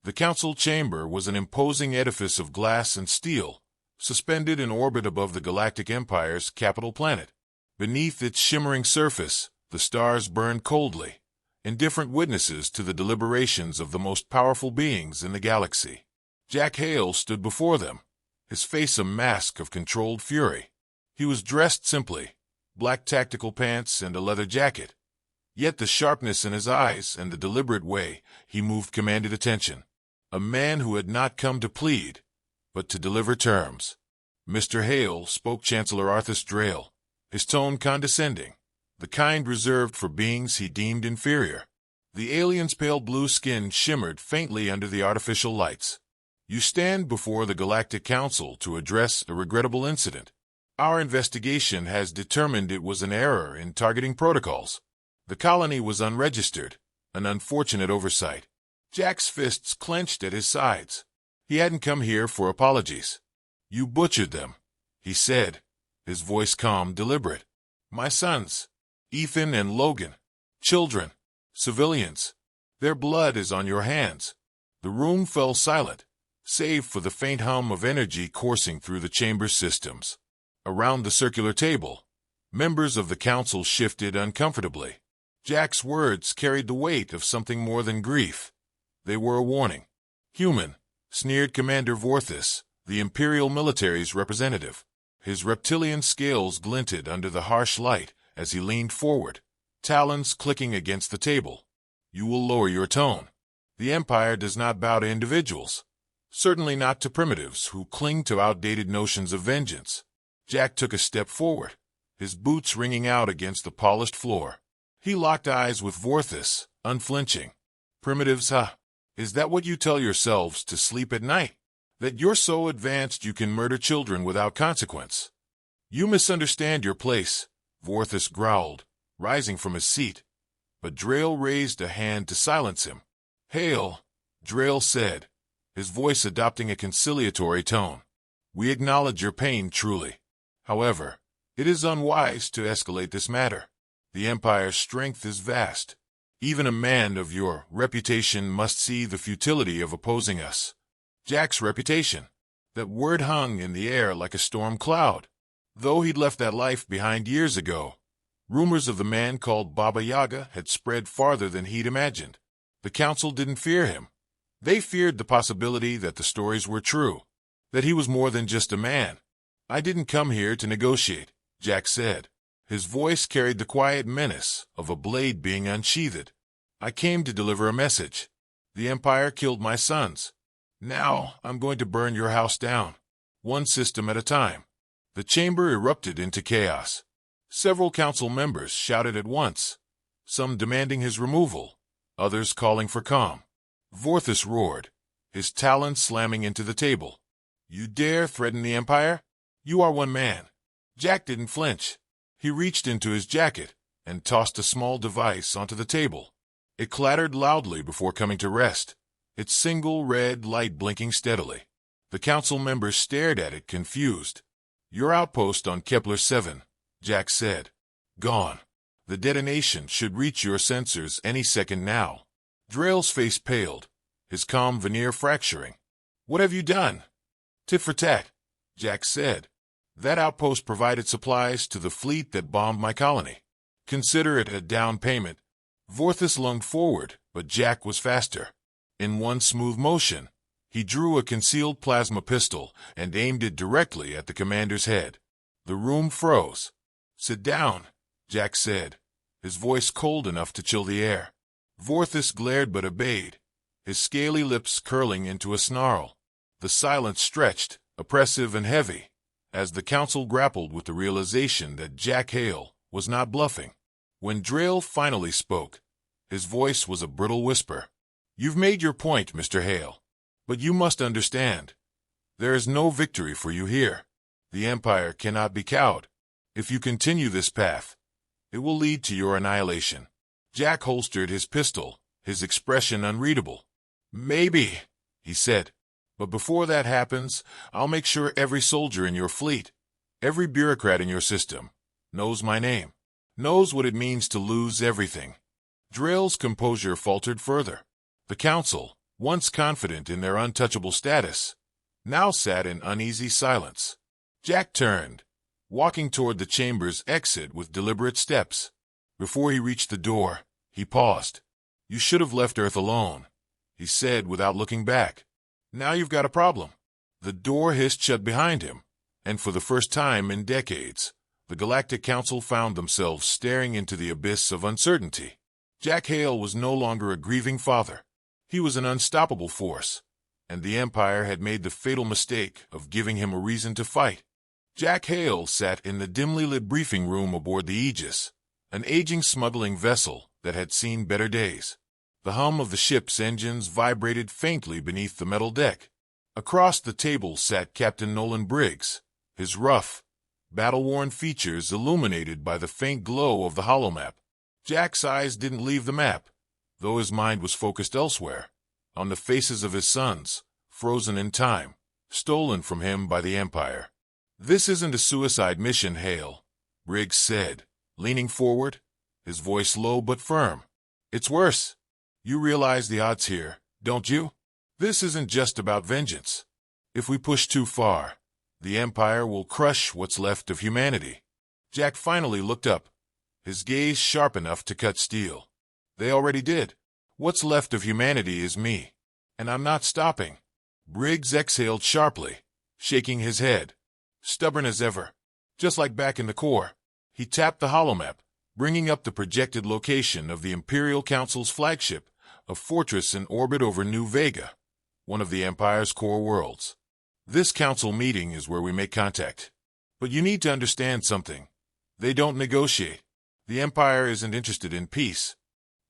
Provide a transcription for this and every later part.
The council chamber was an imposing edifice of glass and steel, suspended in orbit above the Galactic Empire's capital planet. Beneath its shimmering surface, the stars burned coldly, indifferent witnesses to the deliberations of the most powerful beings in the galaxy. Jack Hale stood before them, his face a mask of controlled fury. He was dressed simply, black tactical pants and a leather jacket. Yet the sharpness in his eyes and the deliberate way he moved commanded attention. A man who had not come to plead, but to deliver terms. Mr. Hale spoke Chancellor Arthas Drayle, his tone condescending, the kind reserved for beings he deemed inferior. The alien's pale blue skin shimmered faintly under the artificial lights. You stand before the Galactic Council to address a regrettable incident. Our investigation has determined it was an error in targeting protocols. The colony was unregistered, an unfortunate oversight. Jack's fists clenched at his sides. He hadn't come here for apologies. You butchered them, he said, his voice calm, deliberate. My sons, Ethan and Logan, children, civilians, their blood is on your hands. The room fell silent, save for the faint hum of energy coursing through the chamber's systems. Around the circular table, members of the council shifted uncomfortably. Jack's words carried the weight of something more than grief. They were a warning. Human, sneered Commander Vorthis, the Imperial military's representative. His reptilian scales glinted under the harsh light as he leaned forward, talons clicking against the table. You will lower your tone. The Empire does not bow to individuals. Certainly not to primitives who cling to outdated notions of vengeance. Jack took a step forward, his boots ringing out against the polished floor. He locked eyes with Vorthis, unflinching. Primitives, huh? Is that what you tell yourselves to sleep at night? That you're so advanced you can murder children without consequence? You misunderstand your place, Vorthis growled, rising from his seat. But Drayle raised a hand to silence him. Hale, Drayle said, his voice adopting a conciliatory tone. We acknowledge your pain truly. However, it is unwise to escalate this matter. The Empire's strength is vast. Even a man of your reputation must see the futility of opposing us. Jack's reputation. That word hung in the air like a storm cloud. Though he'd left that life behind years ago, rumors of the man called Baba Yaga had spread farther than he'd imagined. The council didn't fear him. They feared the possibility that the stories were true, that he was more than just a man. I didn't come here to negotiate, Jack said. His voice carried the quiet menace of a blade being unsheathed. I came to deliver a message. The Empire killed my sons. Now I'm going to burn your house down, one system at a time. The chamber erupted into chaos. Several council members shouted at once, some demanding his removal, others calling for calm. Vorthis roared, his talons slamming into the table. You dare threaten the Empire? You are one man. Jack didn't flinch. He reached into his jacket and tossed a small device onto the table. It clattered loudly before coming to rest, its single red light blinking steadily. The council members stared at it, confused. Your outpost on Kepler 7, Jack said. Gone. The detonation should reach your sensors any second now. Drayle's face paled, his calm veneer fracturing. What have you done? Tit for tat, Jack said. That outpost provided supplies to the fleet that bombed my colony. Consider it a down payment. Vorthis lunged forward, but Jack was faster. In one smooth motion, he drew a concealed plasma pistol and aimed it directly at the commander's head. The room froze. Sit down, Jack said, his voice cold enough to chill the air. Vorthis glared but obeyed, his scaly lips curling into a snarl. The silence stretched, oppressive and heavy, as the council grappled with the realization that Jack Hale was not bluffing. When Drayle finally spoke, his voice was a brittle whisper. You've made your point, Mr. Hale, but you must understand. There is no victory for you here. The Empire cannot be cowed. If you continue this path, it will lead to your annihilation. Jack holstered his pistol, his expression unreadable. Maybe, he said. But before that happens, I'll make sure every soldier in your fleet, every bureaucrat in your system, knows my name, knows what it means to lose everything. Drayle's composure faltered further. The council, once confident in their untouchable status, now sat in uneasy silence. Jack turned, walking toward the chamber's exit with deliberate steps. Before he reached the door, he paused. "You should have left Earth alone," he said without looking back. "Now you've got a problem." The door hissed shut behind him, and for the first time in decades, the Galactic Council found themselves staring into the abyss of uncertainty. Jack Hale was no longer a grieving father. He was an unstoppable force, and the Empire had made the fatal mistake of giving him a reason to fight. Jack Hale sat in the dimly lit briefing room aboard the Aegis, an aging smuggling vessel that had seen better days. The hum of the ship's engines vibrated faintly beneath the metal deck. Across the table sat Captain Nolan Briggs, his rough, battle-worn features illuminated by the faint glow of the holomap. Jack's eyes didn't leave the map, though his mind was focused elsewhere, on the faces of his sons, frozen in time, stolen from him by the Empire. "This isn't a suicide mission, Hale," Briggs said, leaning forward, his voice low but firm. "It's worse. You realize the odds here, don't you? This isn't just about vengeance. If we push too far, the Empire will crush what's left of humanity." Jack finally looked up, his gaze sharp enough to cut steel. "They already did. What's left of humanity is me, and I'm not stopping." Briggs exhaled sharply, shaking his head, stubborn as ever, just like back in the core. He tapped the holomap, bringing up the projected location of the Imperial Council's flagship, a fortress in orbit over New Vega, one of the Empire's core worlds. "This council meeting is where we make contact. But you need to understand something. They don't negotiate. The Empire isn't interested in peace."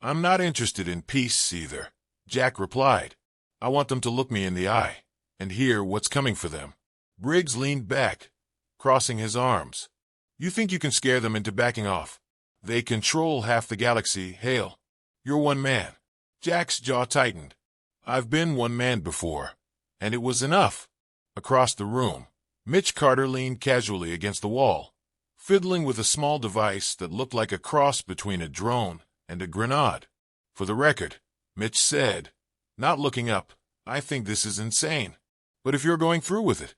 "I'm not interested in peace either," Jack replied. "I want them to look me in the eye and hear what's coming for them." Briggs leaned back, crossing his arms. "You think you can scare them into backing off? They control half the galaxy, Hale. You're one man." Jack's jaw tightened. "I've been one man before, and it was enough." Across the room, Mitch Carter leaned casually against the wall, fiddling with a small device that looked like a cross between a drone and a grenade. "For the record," Mitch said, not looking up, "I think this is insane. But if you're going through with it,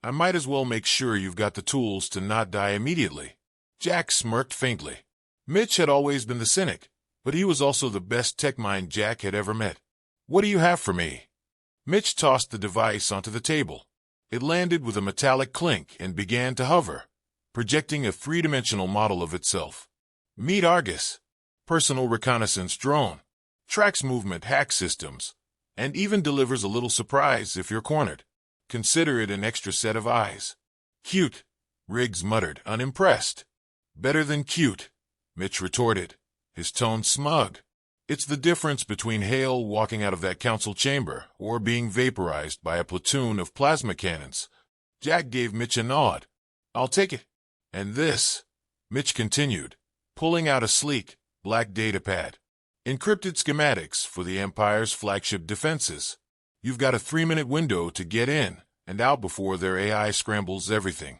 I might as well make sure you've got the tools to not die immediately." Jack smirked faintly. Mitch had always been the cynic, but he was also the best tech mind Jack had ever met. "What do you have for me?" Mitch tossed the device onto the table. It landed with a metallic clink and began to hover, projecting a three-dimensional model of itself. "Meet Argus. Personal reconnaissance drone. Tracks movement hack systems, and even delivers a little surprise if you're cornered. Consider it an extra set of eyes." "Cute," Briggs muttered, unimpressed. "Better than cute," Mitch retorted, his tone smug. "It's the difference between Hale walking out of that council chamber or being vaporized by a platoon of plasma cannons." Jack gave Mitch a nod. "I'll take it." "And this," Mitch continued, pulling out a sleek, black datapad. "Encrypted schematics for the Empire's flagship defenses. You've got a 3-minute window to get in and out before their AI scrambles everything."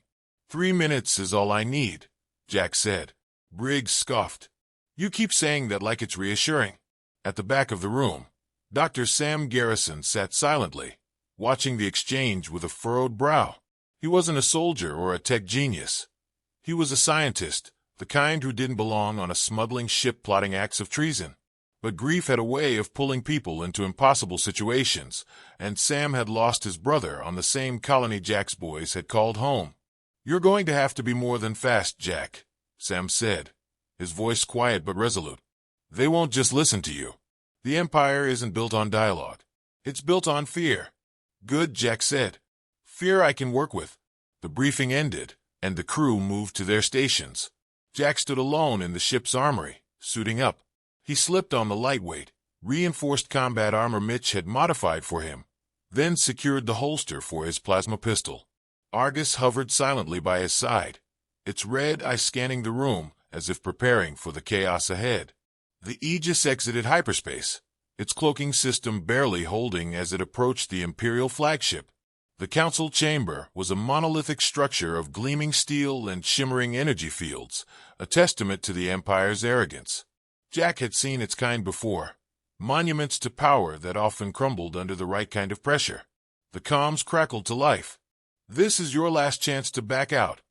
3 minutes is all I need," Jack said. Briggs scoffed. "You keep saying that like it's reassuring." At the back of the room, Dr. Sam Garrison sat silently, watching the exchange with a furrowed brow. He wasn't a soldier or a tech genius. He was a scientist, the kind who didn't belong on a smuggling ship plotting acts of treason. But grief had a way of pulling people into impossible situations, and Sam had lost his brother on the same colony Jack's boys had called home. "You're going to have to be more than fast, Jack," Sam said, his voice quiet but resolute. "They won't just listen to you. The Empire isn't built on dialogue. It's built on fear." "Good," Jack said. "Fear I can work with." The briefing ended, and the crew moved to their stations. Jack stood alone in the ship's armory, suiting up. He slipped on the lightweight, reinforced combat armor Mitch had modified for him, then secured the holster for his plasma pistol. Argus hovered silently by his side, its red eye scanning the room as if preparing for the chaos ahead. The Aegis exited hyperspace, its cloaking system barely holding as it approached the Imperial flagship. The council chamber was a monolithic structure of gleaming steel and shimmering energy fields, a testament to the Empire's arrogance. Jack had seen its kind before, monuments to power that often crumbled under the right kind of pressure. The comms crackled to life. "This is your last chance to back out,"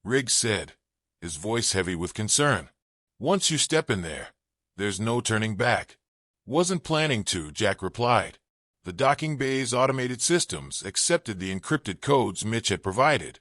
Riggs said, his voice heavy with concern. "Once you step in there, there's no turning back." "Wasn't planning to," Jack replied. The docking bay's automated systems accepted the encrypted codes Mitch had provided,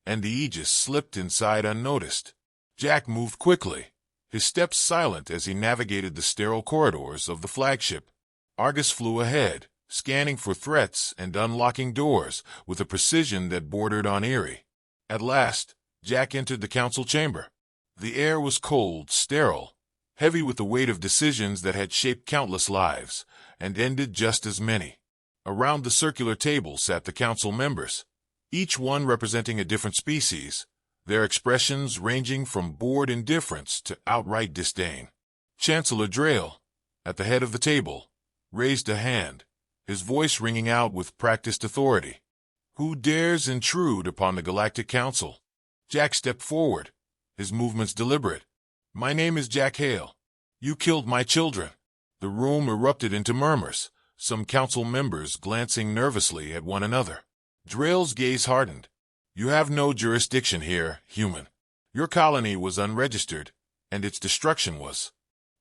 and the Aegis slipped inside unnoticed. Jack moved quickly, his steps silent as he navigated the sterile corridors of the flagship. Argus flew ahead, scanning for threats and unlocking doors with a precision that bordered on eerie. At last, Jack entered the council chamber. The air was cold, sterile, heavy with the weight of decisions that had shaped countless lives and ended just as many. Around the circular table sat the council members, each one representing a different species, their expressions ranging from bored indifference to outright disdain. Chancellor Drayle, at the head of the table, raised a hand, his voice ringing out with practiced authority. "Who dares intrude upon the Galactic Council?" Jack stepped forward, his movements deliberate. "My name is Jack Hale. You killed my children." The room erupted into murmurs, some council members glancing nervously at one another. Drayle's gaze hardened. "You have no jurisdiction here, human. Your colony was unregistered, and its destruction was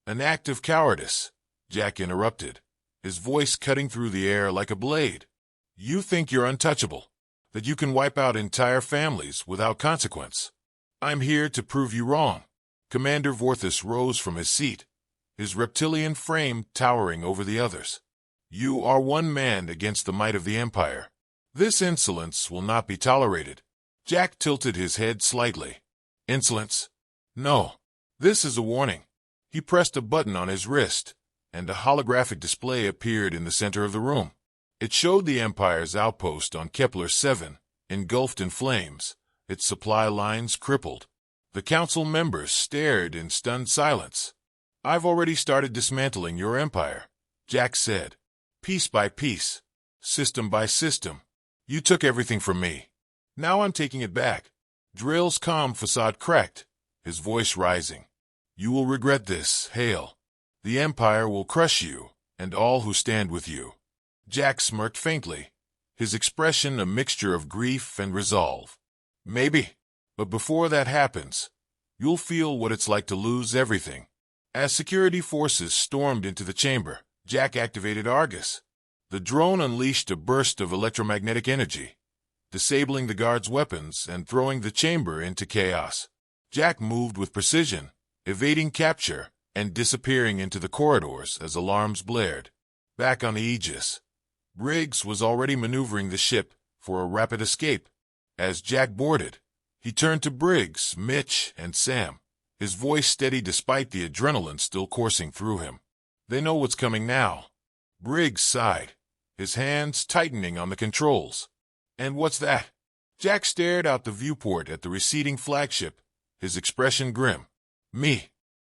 an act of cowardice," Jack interrupted, his voice cutting through the air like a blade. "You think you're untouchable, that you can wipe out entire families without consequence. I'm here to prove you wrong." Commander Vorthus rose from his seat, his reptilian frame towering over the others. "You are one man against the might of the Empire. This insolence will not be tolerated." Jack tilted his head slightly. "Insolence? No. This is a warning." He pressed a button on his wrist, and a holographic display appeared in the center of the room. It showed the Empire's outpost on Kepler 7, engulfed in flames, its supply lines crippled. The council members stared in stunned silence. "I've already started dismantling your empire," Jack said. "Piece by piece, system by system. You took everything from me. Now I'm taking it back." Drayle's calm facade cracked, his voice rising. "You will regret this, Hale. The Empire will crush you, and all who stand with you." Jack smirked faintly, his expression a mixture of grief and resolve. "Maybe. But before that happens, you'll feel what it's like to lose everything." As security forces stormed into the chamber, Jack activated Argus. The drone unleashed a burst of electromagnetic energy, disabling the guards' weapons and throwing the chamber into chaos. Jack moved with precision, evading capture and disappearing into the corridors as alarms blared. Back on the Aegis, Briggs was already maneuvering the ship for a rapid escape. As Jack boarded, he turned to Briggs, Mitch, and Sam, his voice steady despite the adrenaline still coursing through him. "They know what's coming now." Briggs sighed, his hands tightening on the controls. "And what's that?" Jack stared out the viewport at the receding flagship, his expression grim. "Me."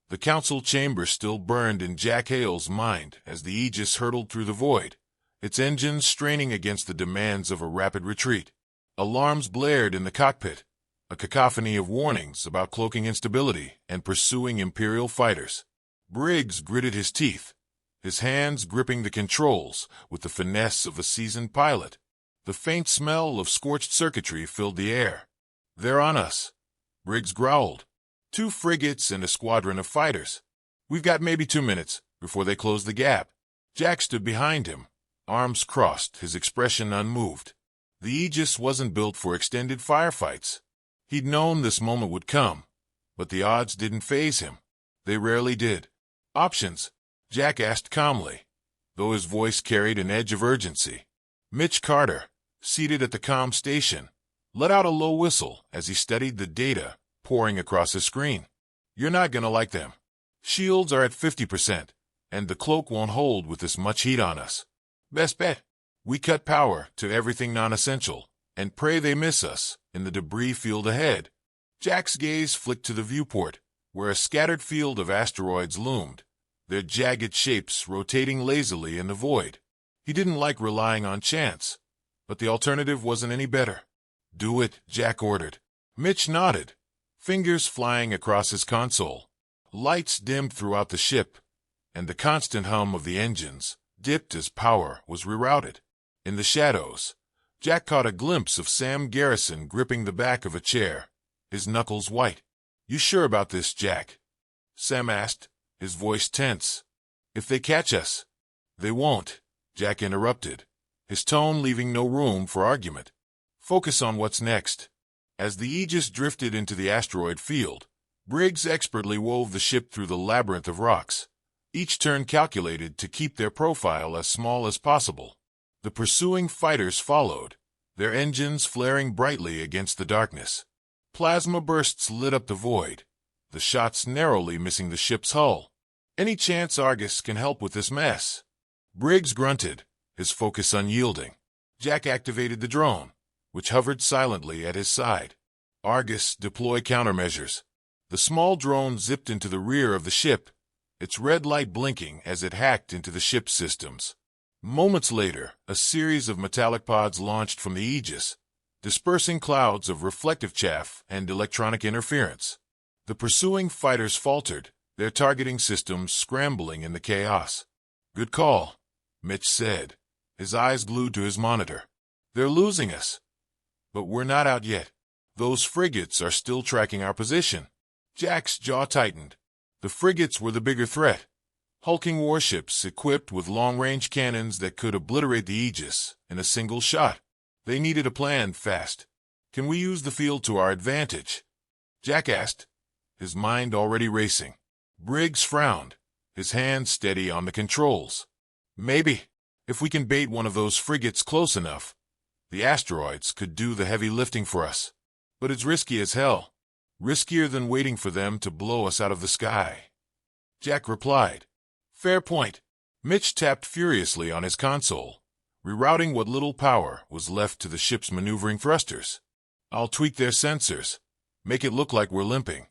The council chamber still burned in Jack Hale's mind as the Aegis hurtled through the void, its engines straining against the demands of a rapid retreat. Alarms blared in the cockpit, a cacophony of warnings about cloaking instability and pursuing Imperial fighters. Briggs gritted his teeth, his hands gripping the controls with the finesse of a seasoned pilot. The faint smell of scorched circuitry filled the air. "They're on us," Briggs growled. "2 frigates and a squadron of fighters. We've got maybe 2 minutes before they close the gap." Jack stood behind him, arms crossed, his expression unmoved. The Aegis wasn't built for extended firefights. He'd known this moment would come, but the odds didn't faze him. They rarely did. "Options?" Jack asked calmly, though his voice carried an edge of urgency. Mitch Carter, seated at the comm station, let out a low whistle as he studied the data pouring across his screen. "You're not gonna like them. Shields are at 50%, and the cloak won't hold with this much heat on us. Best bet, we cut power to everything non-essential and pray they miss us in the debris field ahead." Jack's gaze flicked to the viewport, where a scattered field of asteroids loomed, their jagged shapes rotating lazily in the void. He didn't like relying on chance, but the alternative wasn't any better. "Do it," Jack ordered. Mitch nodded, fingers flying across his console. Lights dimmed throughout the ship, and the constant hum of the engines dipped as power was rerouted. In the shadows, Jack caught a glimpse of Sam Garrison gripping the back of a chair, his knuckles white. "You sure about this, Jack?" Sam asked, his voice tense. "If they catch us." "They won't," Jack interrupted, his tone leaving no room for argument. "Focus on what's next." As the Aegis drifted into the asteroid field, Briggs expertly wove the ship through the labyrinth of rocks, each turn calculated to keep their profile as small as possible. The pursuing fighters followed, their engines flaring brightly against the darkness. Plasma bursts lit up the void, the shots narrowly missing the ship's hull. "Any chance Argus can help with this mess?" Briggs grunted, his focus unyielding. Jack activated the drone, which hovered silently at his side. "Argus, deploy countermeasures." The small drone zipped into the rear of the ship, its red light blinking as it hacked into the ship's systems. Moments later, a series of metallic pods launched from the Aegis, dispersing clouds of reflective chaff and electronic interference. The pursuing fighters faltered, their targeting systems scrambling in the chaos. "Good call," Mitch said, his eyes glued to his monitor. "They're losing us. But we're not out yet. Those frigates are still tracking our position." Jack's jaw tightened. The frigates were the bigger threat. Hulking warships equipped with long-range cannons that could obliterate the Aegis in a single shot. They needed a plan fast. "Can we use the field to our advantage?" Jack asked, his mind already racing. Briggs frowned, his hand steady on the controls. "Maybe. If we can bait one of those frigates close enough, the asteroids could do the heavy lifting for us. But it's risky as hell. Riskier than waiting for them to blow us out of the sky." Jack replied. "Fair point." Mitch tapped furiously on his console, rerouting what little power was left to the ship's maneuvering thrusters. "I'll tweak their sensors, make it look like we're limping.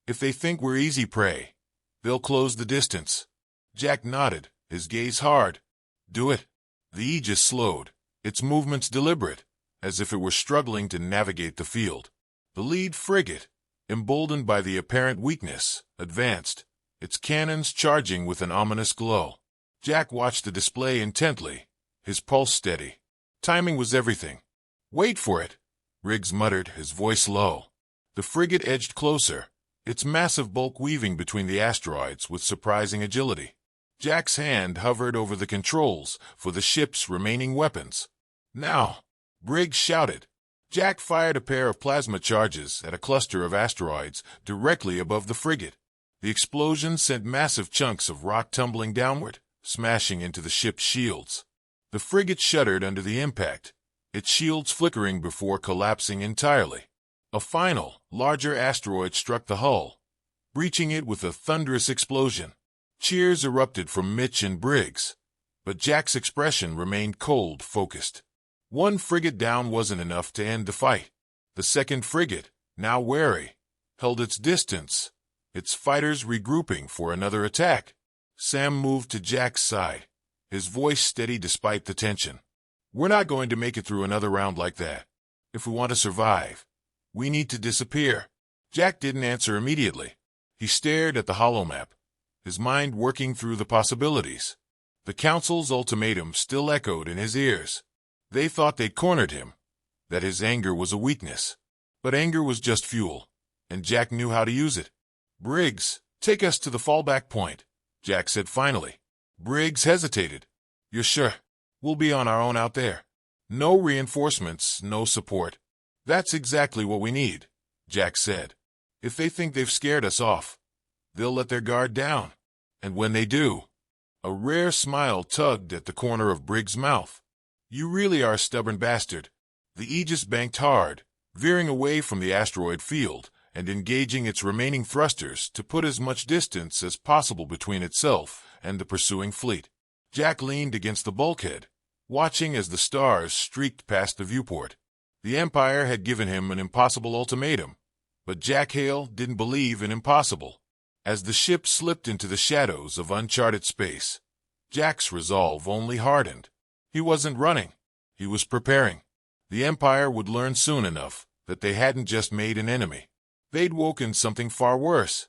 If they think we're easy prey, they'll close the distance." Jack nodded, his gaze hard. "Do it." The Aegis slowed, its movements deliberate, as if it were struggling to navigate the field. The lead frigate, emboldened by the apparent weakness, advanced, its cannons charging with an ominous glow. Jack watched the display intently, his pulse steady. Timing was everything. "Wait for it," Briggs muttered, his voice low. The frigate edged closer, its massive bulk weaving between the asteroids with surprising agility. Jack's hand hovered over the controls for the ship's remaining weapons. "Now!" Briggs shouted. Jack fired a pair of plasma charges at a cluster of asteroids directly above the frigate. The explosion sent massive chunks of rock tumbling downward, smashing into the ship's shields. The frigate shuddered under the impact, its shields flickering before collapsing entirely. A final, larger asteroid struck the hull, breaching it with a thunderous explosion. Cheers erupted from Mitch and Briggs, but Jack's expression remained cold, focused. One frigate down wasn't enough to end the fight. The second frigate, now wary, held its distance, its fighters regrouping for another attack. Sam moved to Jack's side, his voice steady despite the tension. "We're not going to make it through another round like that. If we want to survive, we need to disappear." Jack didn't answer immediately. He stared at the holomap, his mind working through the possibilities. The Council's ultimatum still echoed in his ears. They thought they'd cornered him, that his anger was a weakness. But anger was just fuel, and Jack knew how to use it. "Briggs, take us to the fallback point," Jack said finally. Briggs hesitated. "You're sure? We'll be on our own out there. No reinforcements, no support." "That's exactly what we need," Jack said. "If they think they've scared us off, they'll let their guard down. And when they do—" A rare smile tugged at the corner of Briggs' mouth. "You really are a stubborn bastard." The Aegis banked hard, veering away from the asteroid field and engaging its remaining thrusters to put as much distance as possible between itself and the pursuing fleet. Jack leaned against the bulkhead, watching as the stars streaked past the viewport. The Empire had given him an impossible ultimatum, but Jack Hale didn't believe in impossible. As the ship slipped into the shadows of uncharted space, Jack's resolve only hardened. He wasn't running. He was preparing. The Empire would learn soon enough that they hadn't just made an enemy. They'd woken something far worse.